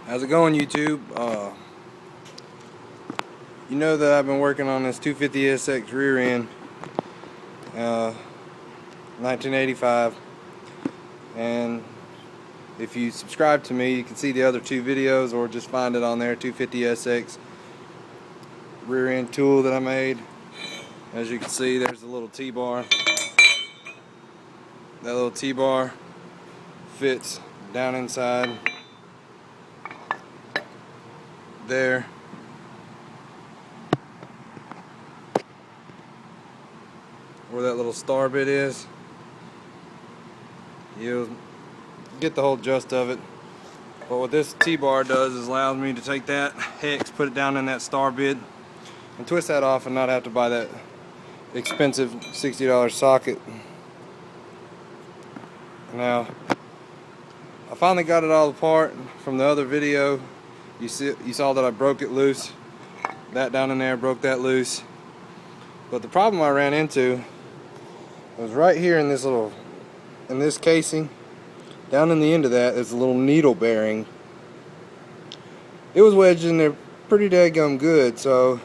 How's it going, YouTube? You know that I've been working on this 250SX rear end, 1985, and if you subscribe to me, you can see the other two videos, or just find it on there, 250SX rear end tool that I made. As you can see, there's a little T-bar. That little T-bar fits down inside there. Where that little star bit is. You'll get the whole gist of it. But what this T-bar does is allows me to take that hex, put it down in that star bit, and twist that off and not have to buy that expensive $60 socket. Now, I finally got it all apart from the other video. You saw that I broke it loose. That down in there, broke that loose. But the problem I ran into was right here in this casing. Down in the end of that is a little needle bearing. It was wedged in there pretty daggum good, so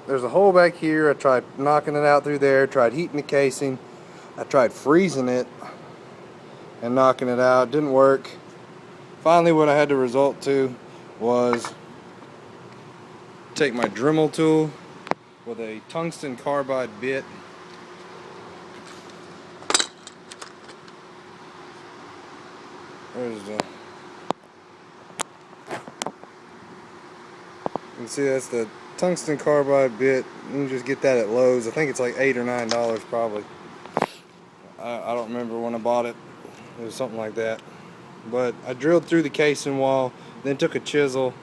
there's a hole back here. I tried knocking it out through there, tried heating the casing. I tried freezing it and knocking it out. Didn't work. Finally, what I had to resort to was take my Dremel tool with a tungsten carbide bit. There's the, you can see that's the tungsten carbide bit. You can just get that at Lowe's. I think it's like $8 or $9 probably. I don't remember when I bought it. It was something like that. But I drilled through the casing wall, then took a chisel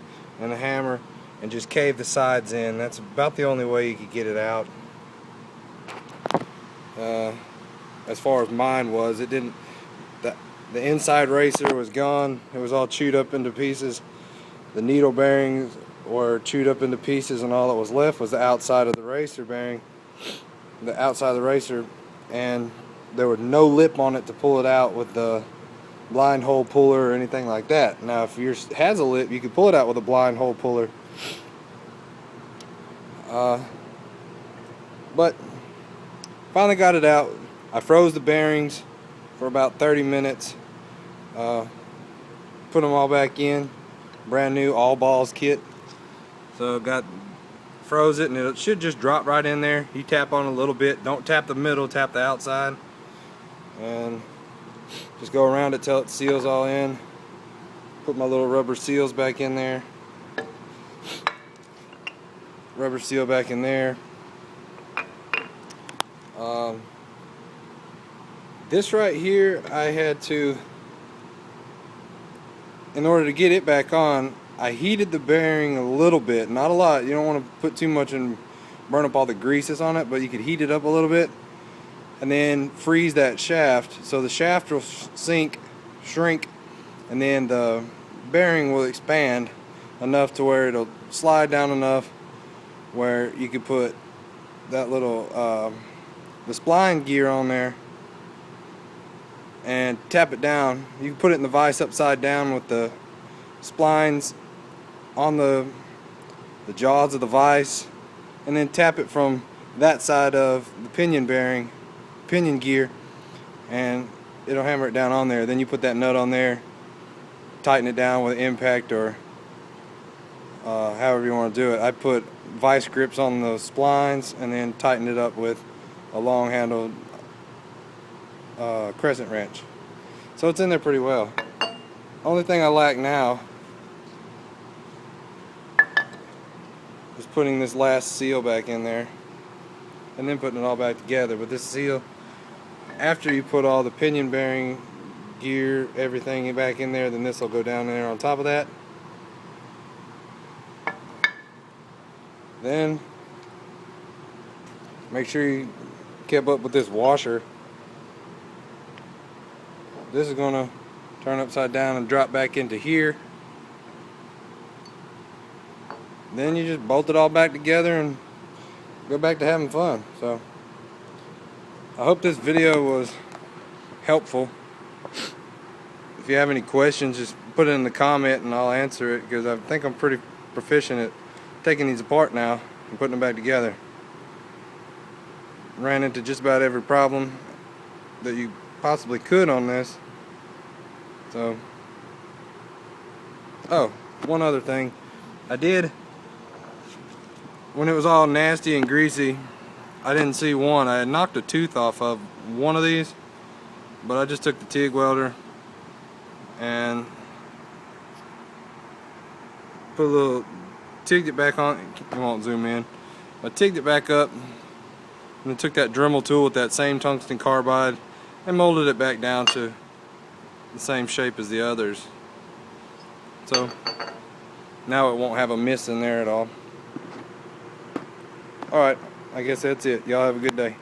and a hammer and just caved the sides in. That's about the only way you could get it out. As far as mine was, it didn't. The inside racer was gone. It was all chewed up into pieces. The needle bearings were chewed up into pieces, and all that was left was the outside of the racer bearing. The outside of the racer, and there was no lip on it to pull it out with the blind hole puller or anything like that. Now, if yours has a lip, you could pull it out with a blind hole puller. But finally got it out. I froze the bearings for about 30 minutes. Put them all back in. Brand new all balls kit. So froze it, and it should just drop right in there. You tap on it a little bit. Don't tap the middle, tap the outside. And just go around it till it seals all in. Put my little rubber seals back in there. Rubber seal back in there. This right here, I had to, in order to get it back on, I heated the bearing a little bit, not a lot. You don't want to put too much and burn up all the greases on it, but you could heat it up a little bit and then freeze that shaft. So the shaft will shrink, and then the bearing will expand enough to where it'll slide down enough where you could put that little the spline gear on there and tap it down. You can put it in the vise upside down with the splines on the jaws of the vise, and then tap it from that side of the pinion gear, and it'll hammer it down on there. Then you put that nut on there, tighten it down with impact, or however you want to do it. I put vice grips on the splines and then tighten it up with a long handled crescent wrench. So it's in there pretty well. Only thing I lack now is putting this last seal back in there and then putting it all back together. But this seal, after you put all the pinion bearing gear, everything back in there, then this will go down there on top of that. Then make sure you keep up with this washer. This is gonna turn upside down and drop back into here. Then you just bolt it all back together and go back to having fun. So I hope this video was helpful. If you have any questions, just put it in the comment and I'll answer it, because I think I'm pretty proficient at taking these apart now and putting them back together. Ran into just about every problem that you possibly could on this. So, oh, one other thing. I did, when it was all nasty and greasy, I didn't see one. I had knocked a tooth off of one of these, but I just took the TIG welder and put a little, tigged it back on. It won't zoom in. I tigged it back up and then took that Dremel tool with that same tungsten carbide and molded it back down to the same shape as the others. So now it won't have a miss in there at all. Alright, I guess that's it. Y'all have a good day.